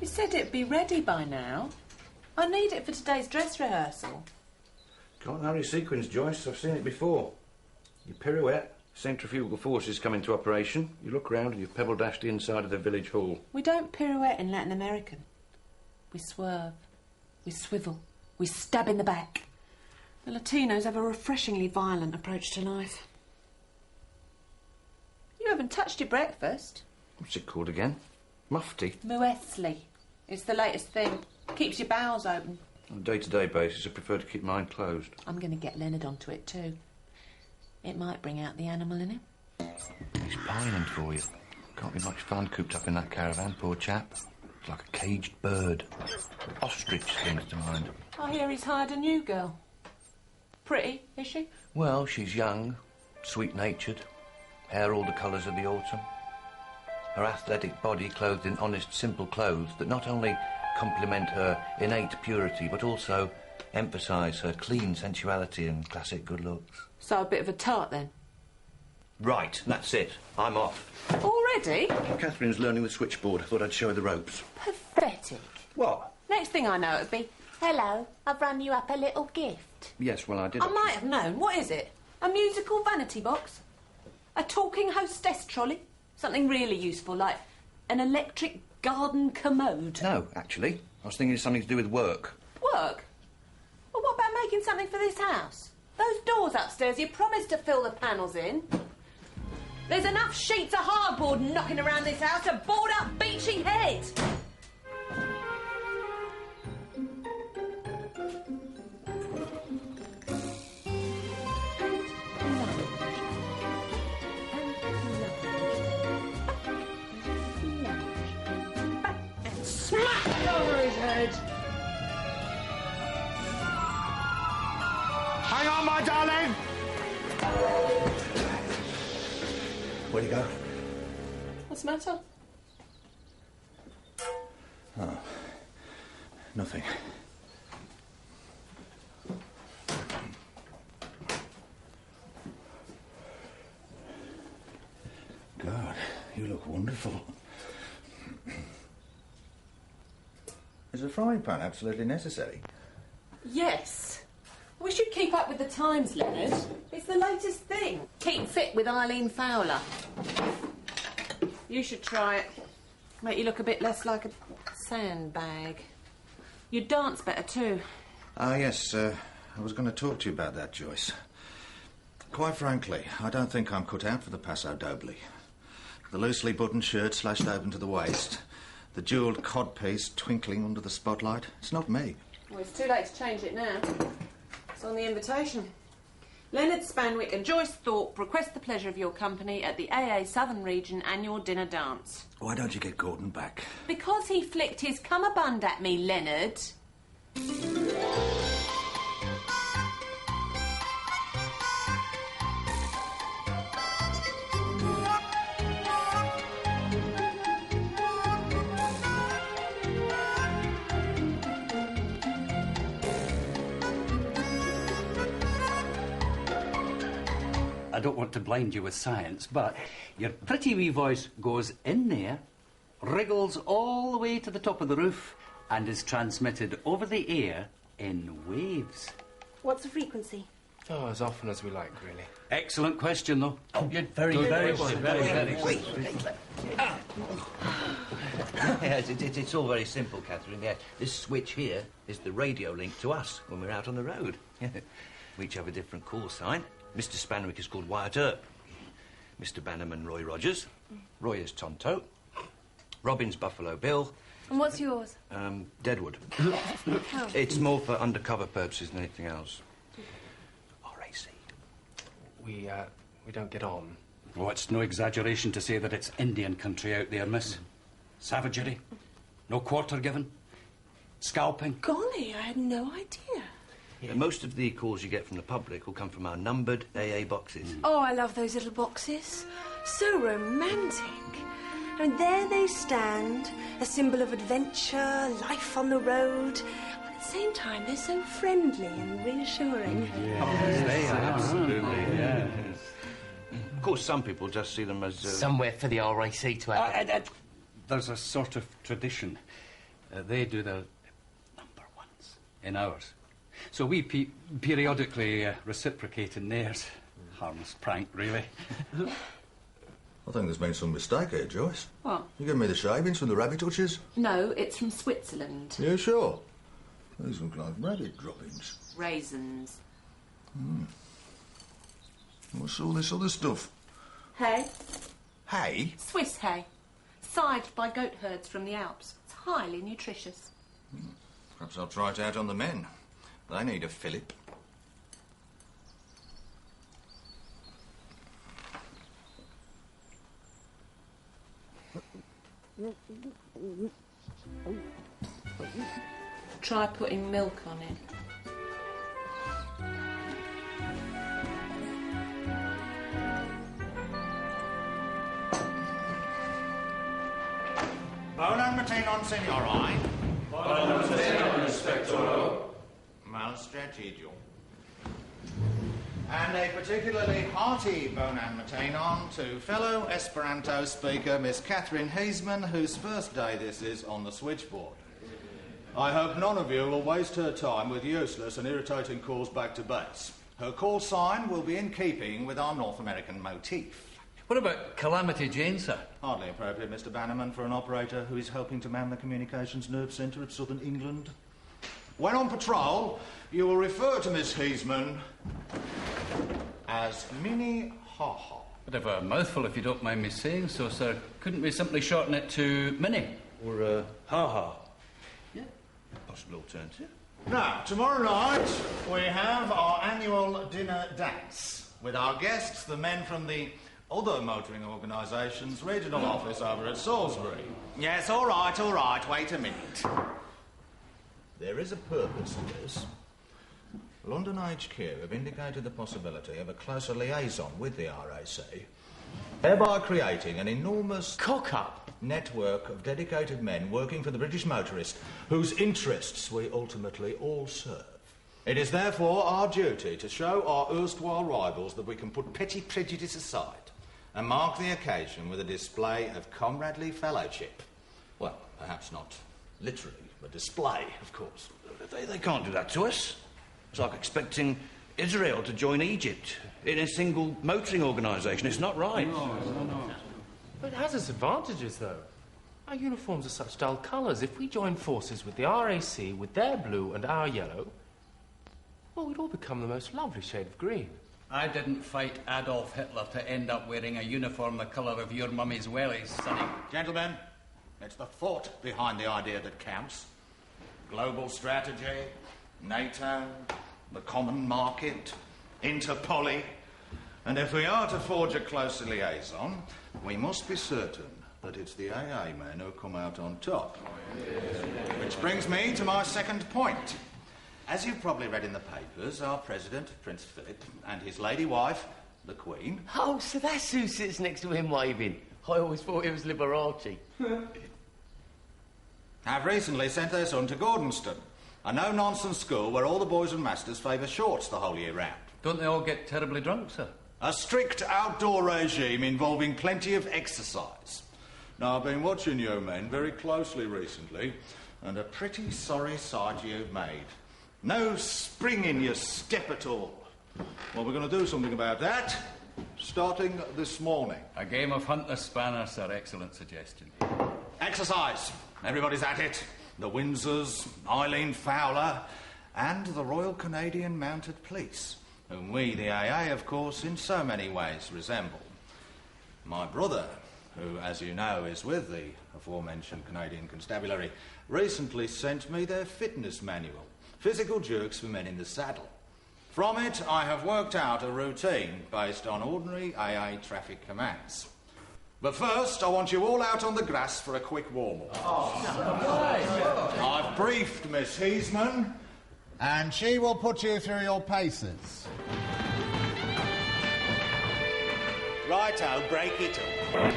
You said it'd be ready by now. I need it for today's dress rehearsal. Can't sequins, Joyce. I've seen it before. You pirouette, centrifugal forces come into operation, you look round and you've pebble dashed the inside of the village hall. We don't pirouette in Latin American. We swerve, we swivel, we stab in the back. The Latinos have a refreshingly violent approach to life. You haven't touched your breakfast. What's it called again? Mufti? Muesli. It's the latest thing. Keeps your bowels open. On a day-to-day basis, I prefer to keep mine closed. I'm going to get Leonard onto it too. It might bring out the animal in him. He's pining for you. Can't be much fun cooped up in that caravan, poor chap. It's like a caged bird. Ostrich springs to mind. I hear he's hired a new girl. Pretty, is she? Well, she's young, sweet-natured, hair all the colours of the autumn. Her athletic body clothed in honest, simple clothes that not only complement her innate purity, but also emphasise her clean sensuality and classic good looks. So a bit of a tart, then? Right, that's it. I'm off. Already? Catherine's learning the switchboard. I thought I'd show her the ropes. Pathetic. What? Next thing I know, it'd be, hello, I've run you up a little gift. Yes, well, I did. I might have known. What is it? A musical vanity box? A talking hostess trolley? Something really useful, like an electric garden commode? No, actually. I was thinking it's something to do with work. Work? Well, what about making something for this house? Those doors upstairs, you promised to fill the panels in. There's enough sheets of hardboard knocking around this house to board up Beachy Head. Smack over his head. Hang on, my darling! Where'd you go? What's the matter? Oh, nothing. God, you look wonderful. Is a frying pan absolutely necessary? Yes. We should keep up with the times, Leonard. It's the latest thing. Keep fit with Eileen Fowler. You should try it. Make you look a bit less like a sandbag. You'd dance better too. Ah, yes, I was going to talk to you about that, Joyce. Quite frankly, I don't think I'm cut out for the Paso Doble. The loosely buttoned shirt slashed open to the waist, the jewelled codpiece twinkling under the spotlight. It's not me. Well, it's too late to change it now. It's on the invitation. Leonard Spanwick and Joyce Thorpe request the pleasure of your company at the AA Southern Region annual dinner dance. Why don't you get Gordon back? Because he flicked his cummerbund at me, Leonard. I don't want to blind you with science, but your pretty wee voice goes in there, wriggles all the way to the top of the roof, and is transmitted over the air in waves. What's the frequency? Oh, as often as we like, really. Excellent question, though. Oh, you're very good. Yes, it's all very simple, Catherine. Yeah, this switch here is the radio link to us when we're out on the road. We each have a different call sign. Mr. Spanwick is called Wyatt Earp. Mr. Bannerman, Roy Rogers. Roy is Tonto. Robin's Buffalo Bill. And what's yours? Deadwood. How? It's more for undercover purposes than anything else. RAC. We don't get on. Oh, it's no exaggeration to say that it's Indian country out there, miss. Savagery. No quarter given. Scalping. Golly, I had no idea. Yeah. Most of the calls you get from the public will come from our numbered AA boxes. Oh, I love those little boxes. So romantic. I mean, there they stand, a symbol of adventure, life on the road. But at the same time, they're so friendly and reassuring. Yes, they are, absolutely, yes. Of course, some people just see them as... Somewhere for the RAC to have... There's a sort of tradition. They do the number ones in ours. So we periodically reciprocate in theirs. Harmless prank, really. I think there's been some mistake here, Joyce. What? You giving me the shavings from the rabbit hutches? No, it's from Switzerland. You sure? These look like rabbit droppings. Raisins. What's all this other stuff? Hay. Hay? Swiss hay. Sived by goat herds from the Alps. It's highly nutritious. Perhaps I'll try it out on the men. They need a fillip. Try putting milk on it. Buon mattino, signori. Buon mattino, Inspectoro. Mal strategico. And a particularly hearty bon mattino to fellow Esperanto speaker Miss Catherine Heisman, whose first day this is on the switchboard. I hope none of you will waste her time with useless and irritating calls back to base. Her call sign will be in keeping with our North American motif. What about Calamity Jane, sir? Hardly appropriate, Mr. Bannerman, for an operator who is helping to man the communications nerve centre of southern England. When on patrol, you will refer to Miss Heisman as Minnie Ha-Ha. Bit of a mouthful, if you don't mind me saying so, sir. Couldn't we simply shorten it to Minnie? Or, ha-ha. Yeah, possible alternative. Now, tomorrow night, we have our annual dinner dance with our guests, the men from the other motoring organisation's regional office over at Salisbury. Yes, all right, wait a minute. There is a purpose to this. London HQ have indicated the possibility of a closer liaison with the RAC, thereby creating an enormous cock-up network of dedicated men working for the British motorist whose interests we ultimately all serve. It is therefore our duty to show our erstwhile rivals that we can put petty prejudice aside and mark the occasion with a display of comradely fellowship. Well, perhaps not literally, but display, of course. They can't do that to us. It's like expecting Israel to join Egypt in a single motoring organisation. It's not right. No. But it has its advantages, though. Our uniforms are such dull colours. If we join forces with the RAC, with their blue and our yellow, well, we'd all become the most lovely shade of green. I didn't fight Adolf Hitler to end up wearing a uniform the colour of your mummy's wellies, Sonny. Gentlemen, it's the thought behind the idea that counts. Global strategy, NATO, the common market, Interpoly. And if we are to forge a closer liaison, we must be certain that it's the AA men who come out on top. Which brings me to my second point. As you've probably read in the papers, our president, Prince Philip, and his lady wife, the Queen... Oh, so that's who sits next to him waving. I always thought it was Liberace. have recently sent their son to Gordonston, a no-nonsense school where all the boys and masters favour shorts the whole year round. Don't they all get terribly drunk, sir? A strict outdoor regime involving plenty of exercise. Now, I've been watching you men very closely recently, and a pretty sorry sight you've made. No spring in your step at all. Well, we're going to do something about that, starting this morning. A game of hunt the spanner, sir. Excellent suggestion. Exercise. Everybody's at it. The Windsors, Eileen Fowler, and the Royal Canadian Mounted Police, whom we, the AA, of course, in so many ways resemble. My brother, who, as you know, is with the aforementioned Canadian Constabulary, recently sent me their fitness manual, Physical Jerks for Men in the Saddle. From it, I have worked out a routine based on ordinary AA traffic commands. But first, I want you all out on the grass for a quick warm-up. I've briefed Miss Heisman, and she will put you through your paces. Righto, break it up.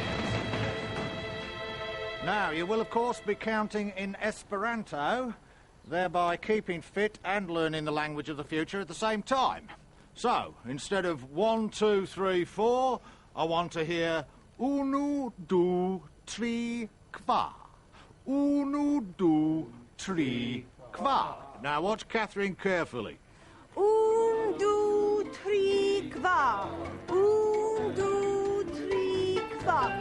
Now, you will, of course, be counting in Esperanto, thereby keeping fit and learning the language of the future at the same time. So, instead of 1, 2, 3, 4, I want to hear 1, 2, 3, 4. 1, 2, 3, 4. Now watch Catherine carefully. 1, 2, 3, 4. 1, 2, 3, 4.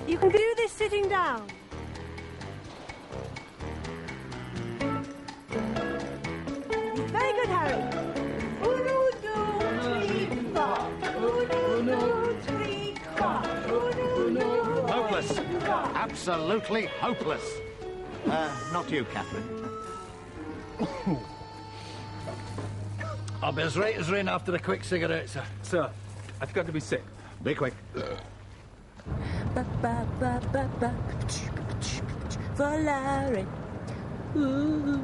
You can do this sitting down. Very good, Harry. 1, 2, 3, 4. 1, 2, 3, 4. 1, 2, Hopeless. Absolutely hopeless. Not you, Catherine. I'll be as right as rain after a quick cigarette, sir. Sir, I've got to be sick. Be quick. For Larry. Ooh.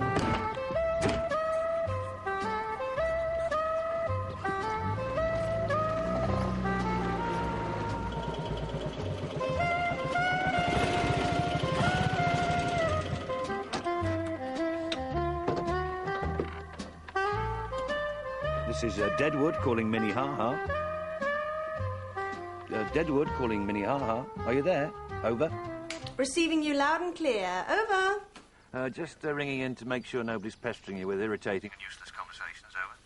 This is Deadwood calling Minnie Ha-Ha. Deadwood calling Minnie Ha-Ha. Are you there? Over. Receiving you loud and clear. Over. Just ringing in to make sure nobody's pestering you with irritating and useless conversations. Over.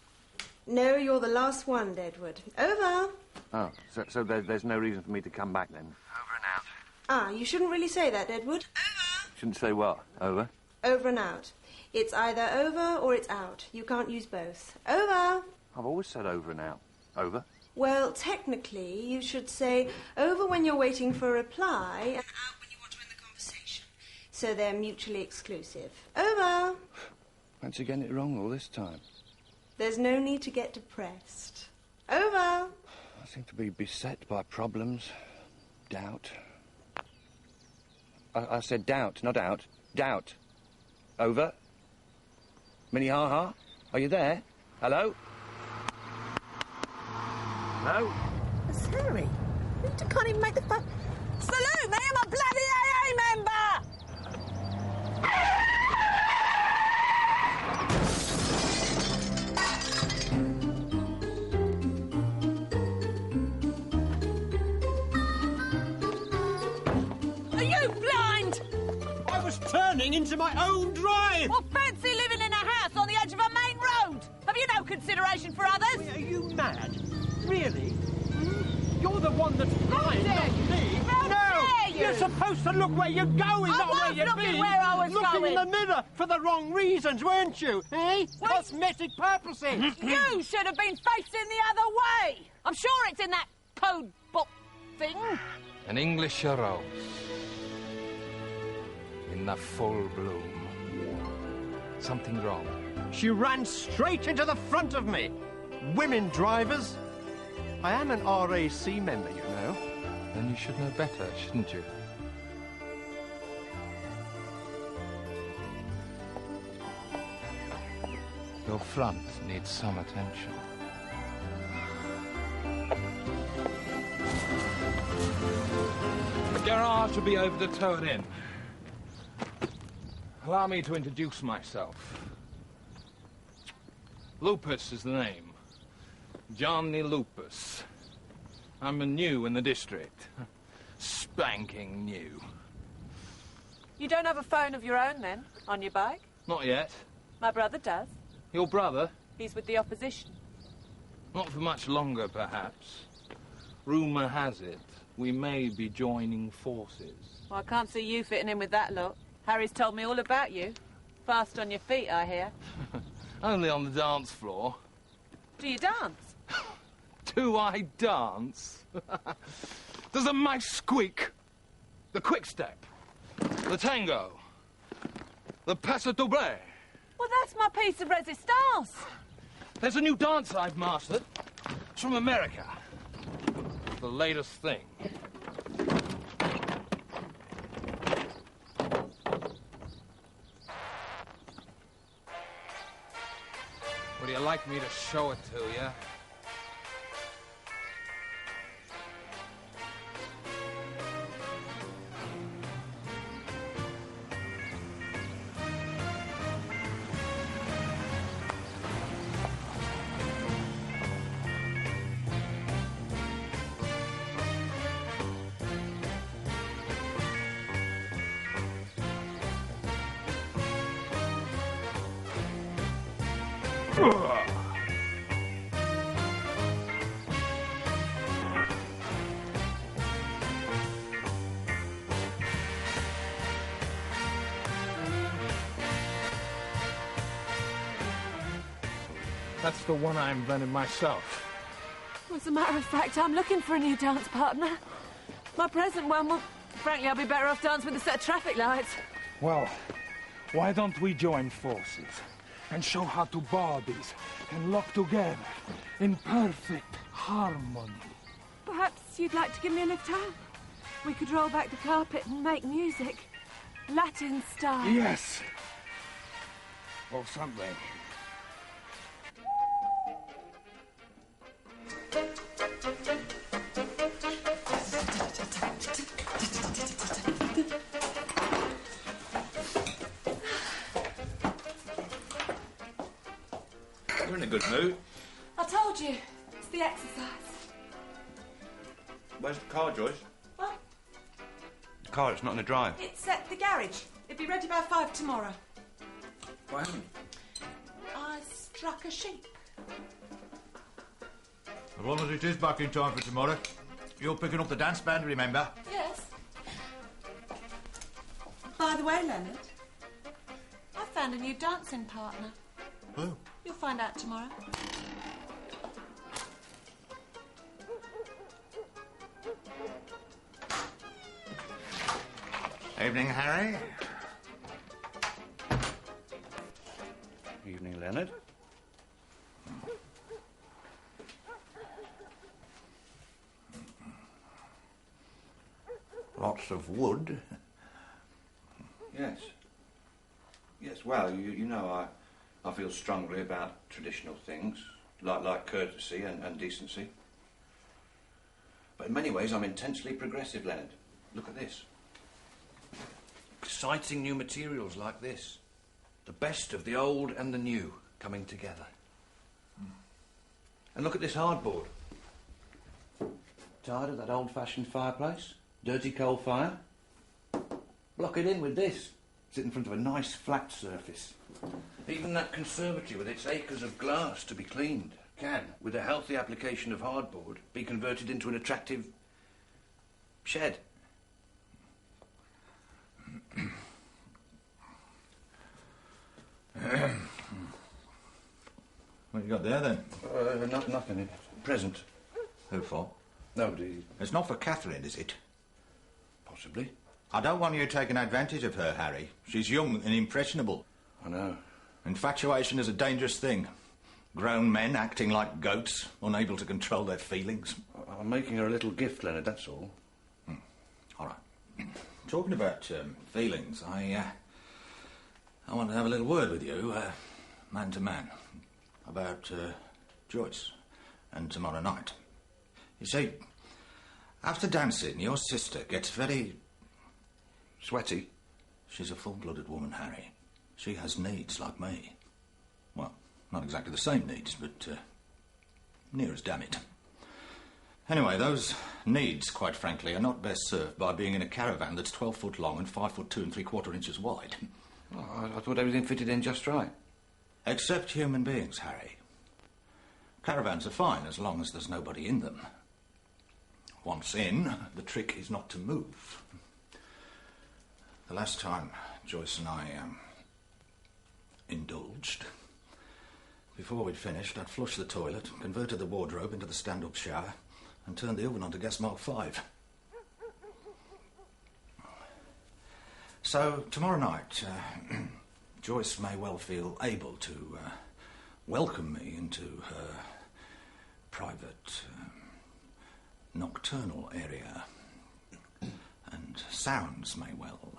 No, you're the last one, Deadwood. Over. Oh, so there's no reason for me to come back then? Over and out. Ah, you shouldn't really say that, Deadwood. Over. Shouldn't say what? Over? Over and out. It's either over or it's out. You can't use both. Over. I've always said over and out. Over? Well, technically, you should say over when you're waiting for a reply and out when you want to end the conversation. So they're mutually exclusive. Over. Fancy getting it wrong all this time. There's no need to get depressed. Over. I seem to be beset by problems. Doubt. I said doubt, not out. Doubt. Over. Minnie Ha-Ha? Are you there? Hello? Hello? It's Harry. You can't even make the phone. Salute me, I'm a bloody AA member! Are you blind? I was turning into my own drive! Well, fancy living in a house on the edge of a main road! Have you no consideration for others? Are you mad? Really? You're the one that's blind, not me. How dare you? You're supposed to look where you're going, not where you've looking been. where I was looking going. in the mirror for the wrong reasons, weren't you? Eh? Cosmetic purposes. You should have been facing the other way. I'm sure it's in that code book thing. An English rose in the full bloom. Something wrong. She ran straight into the front of me. Women drivers. I am an RAC member, you know. Then you should know better, shouldn't you? Your front needs some attention. The garage will be over the turn in. Allow me to introduce myself. Lupus is the name. Johnny Lupus. I'm new in the district. Spanking new. You don't have a phone of your own, then, on your bike? Not yet. My brother does. Your brother? He's with the opposition. Not for much longer, perhaps. Rumour has it we may be joining forces. Well, I can't see you fitting in with that lot. Harry's told me all about you. Fast on your feet, I hear. Only on the dance floor. Do you dance? Do I dance? Does a mice squeak? The quick step? The tango? The paso doble? Well, that's my piece of resistance. There's a new dance I've mastered. It's from America. The latest thing. Would you like me to show it to you? That's the one I invented myself. Well, as a matter of fact, I'm looking for a new dance partner. My present one, well, frankly, I'll be better off dancing with a set of traffic lights. Well, why don't we join forces and show how two bodies can lock together in perfect harmony? Perhaps you'd like to give me a lift home? We could roll back the carpet and make music. Latin style. Yes. Or something. You're in a good mood. I told you. It's the exercise. Where's the car, Joyce? What? The car, it's not in the drive. It's at the garage. It'll be ready by 5 tomorrow. What happened? I struck a sheep. As long as it is back in time for tomorrow. You're picking up the dance band, remember? Yes. By the way, Leonard, I found a new dancing partner. Who? You'll find out tomorrow. Evening, Harry. Evening, Leonard. Lots of wood. Yes. Yes, well, you know, I feel strongly about traditional things, like courtesy and decency. But in many ways, I'm intensely progressive, Leonard. Look at this. Exciting new materials like this. The best of the old and the new coming together. And look at this hardboard. Tired of that old-fashioned fireplace? Dirty coal fire? Block it in with this. Sit in front of a nice flat surface. Even that conservatory with its acres of glass to be cleaned can, with a healthy application of hardboard, be converted into an attractive shed. What you got there, then? Nothing. Present. Who for? Nobody. It's not for Catherine, is it? Possibly. I don't want you taking advantage of her, Harry. She's young and impressionable. I know. Infatuation is a dangerous thing. Grown men acting like goats, unable to control their feelings. I'm making her a little gift, Leonard, that's all. All right. Talking about feelings, I want to have a little word with you, man to man, about Joyce and tomorrow night. You see, after dancing, your sister gets very sweaty. She's a full-blooded woman, Harry. She has needs like me. Well, not exactly the same needs, but near as damn it. Anyway, those needs, quite frankly, are not best served by being in a caravan that's 12 foot long and 5 foot 2 3/4 inches wide. Well, I thought everything fitted in just right. Except human beings, Harry. Caravans are fine as long as there's nobody in them. Once in, the trick is not to move. The last time Joyce and I indulged, before we'd finished, I'd flushed the toilet, converted the wardrobe into the stand-up shower, and turned the oven on to gas mark 5. So, tomorrow night, Joyce may well feel able to welcome me into her private, nocturnal area. And sounds may well,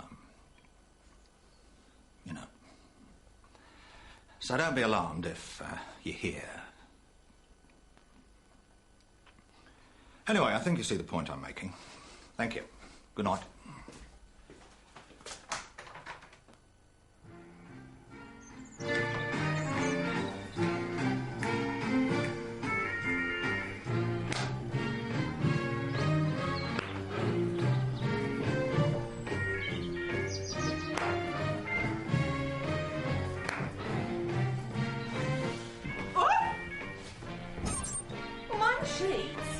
you know. So don't be alarmed if you hear. Anyway, I think you see the point I'm making. Thank you. Good night.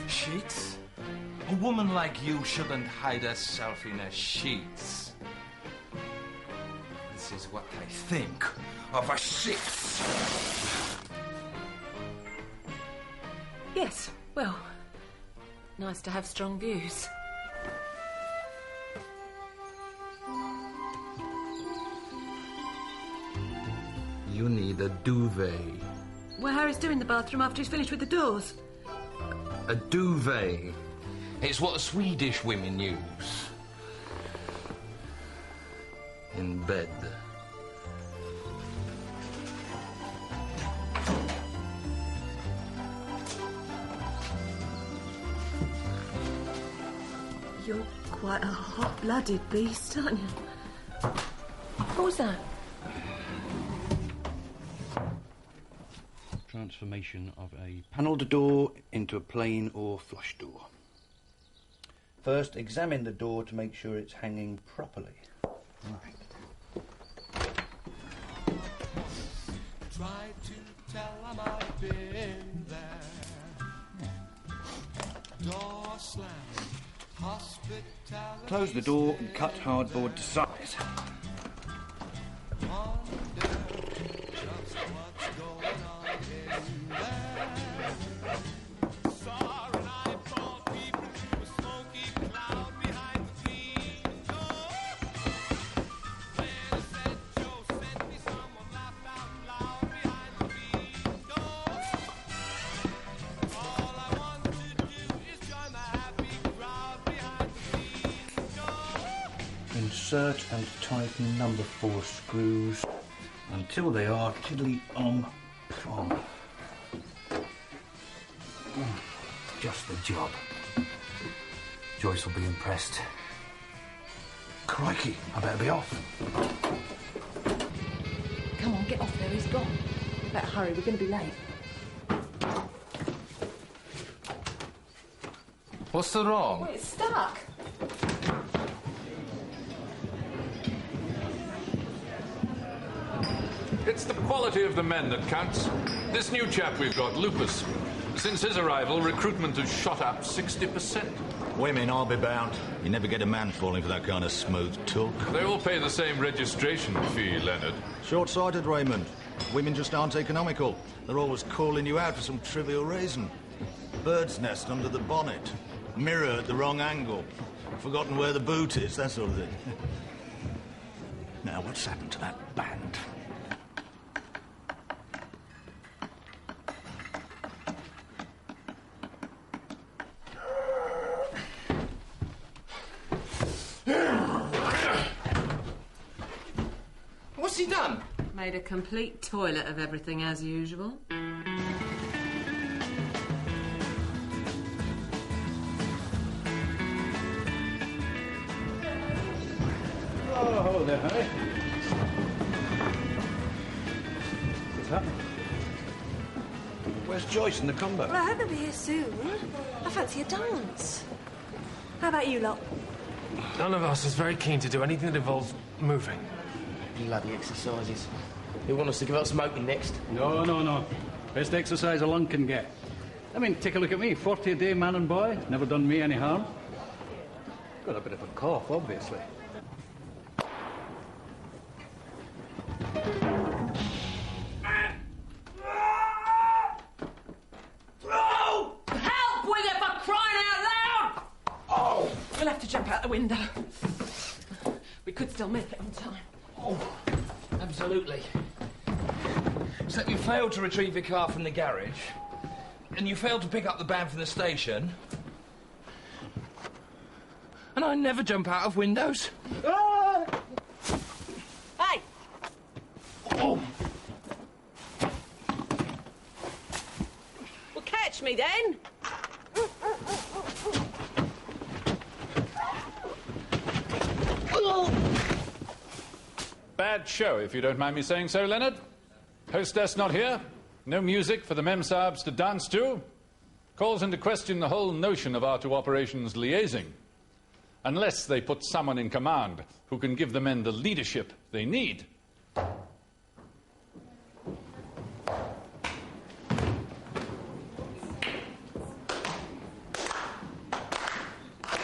Sheets? A woman like you shouldn't hide herself in her sheets. This is what I think of a sheet. Yes, well, nice to have strong views. You need a duvet. Well, Harry's doing the bathroom after he's finished with the doors. A duvet. It's what the Swedish women use. In bed. You're quite a hot-blooded beast, aren't you? What was that? Transformation of a panelled door into a plain or flush door. First, examine the door to make sure it's hanging properly. Right. Try to tell them I've been there. Door slam, hospitality. Close the door and cut hardboard to size. Insert and tighten number 4 screws until they are tiddly-om prom. Just the job. Joyce will be impressed. Crikey, I better be off. Come on, get off there, he's gone. Better hurry, we're going to be late. What's so wrong? Well, it's stuck. It's the quality of the men that counts. This new chap we've got, Lupus. Since his arrival, recruitment has shot up 60%. Women, I'll be bound. You never get a man falling for that kind of smooth talk. They all pay the same registration fee, Leonard. Short-sighted, Raymond. Women just aren't economical. They're always calling you out for some trivial reason. Bird's nest under the bonnet. Mirror at the wrong angle. Forgotten where the boot is, that sort of thing. Now, what's happened to that band? What's he done? Made a complete toilet of everything as usual. Oh, hello there, Harry. What's happening? Where's Joyce and the combo? Well, I hope they'll be here soon. I fancy a dance. How about you lot? None of us is very keen to do anything that involves moving. Bloody exercises. You want us to give up smoking next? No. Best exercise a lung can get. I mean, take a look at me. 40 a day, man and boy. Never done me any harm. Got a bit of a cough, obviously. Help, will you, for crying out loud! Oh, we'll have to jump out the window. We could still make it on time. Oh, absolutely. Except you failed to retrieve your car from the garage, and you failed to pick up the band from the station, and I never jump out of windows. Ah! Hey! Oh! Well, catch me then. Bad show, if you don't mind me saying so, Leonard. Hostess not here. No music for the memsabs to dance to. Calls into question the whole notion of our two operations liaising. Unless they put someone in command who can give the men the leadership they need.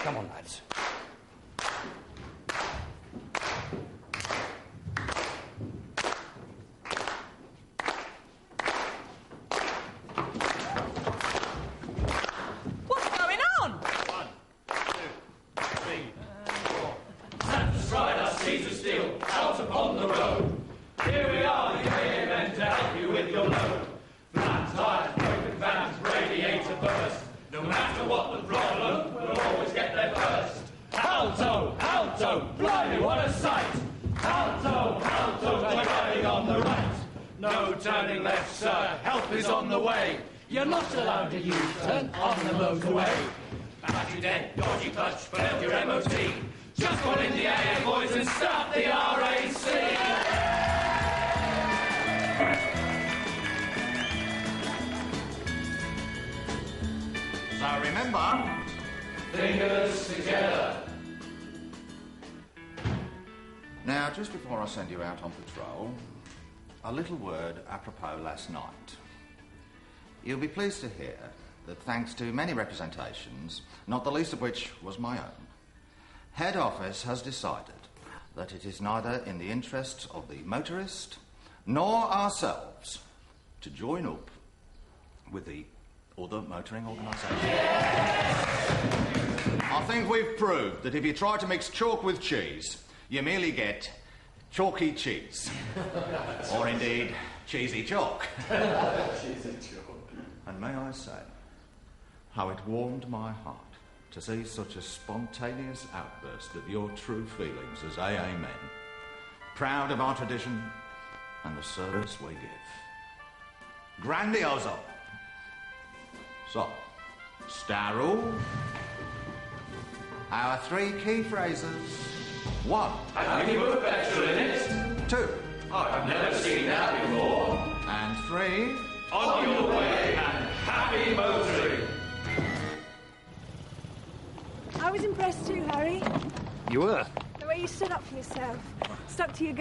Come on, lads. stop the problem, we'll always get there first. Alto, alto, blimey, what a sight! Alto, alto, we're driving on the right. No turning left, sir, help is on the way. You're not allowed to U-turn on the motorway. Battery dead, dodgy clutch, failed your MOT. Just put in the AA, boys, and start the RAC. So remember... Fingers together. Now, just before I send you out on patrol, a little word apropos last night. You'll be pleased to hear that thanks to many representations, not the least of which was my own, Head Office has decided that it is neither in the interests of the motorist nor ourselves to join up with the other motoring organisations. I think we've proved that if you try to mix chalk with cheese, you merely get chalky cheese. Or indeed, cheesy chalk. Cheesy chalk. And may I say, how it warmed my heart to see such a spontaneous outburst of your true feelings as AA men, proud of our tradition and the service we give. Grandioso. So, Starro, our 3 key phrases. 1. I think you put petrol in it. 2. I've never seen that before. And 3. On your way and happy motoring. I was impressed too, Harry. You were? The way you stood up for yourself, stuck to your gun.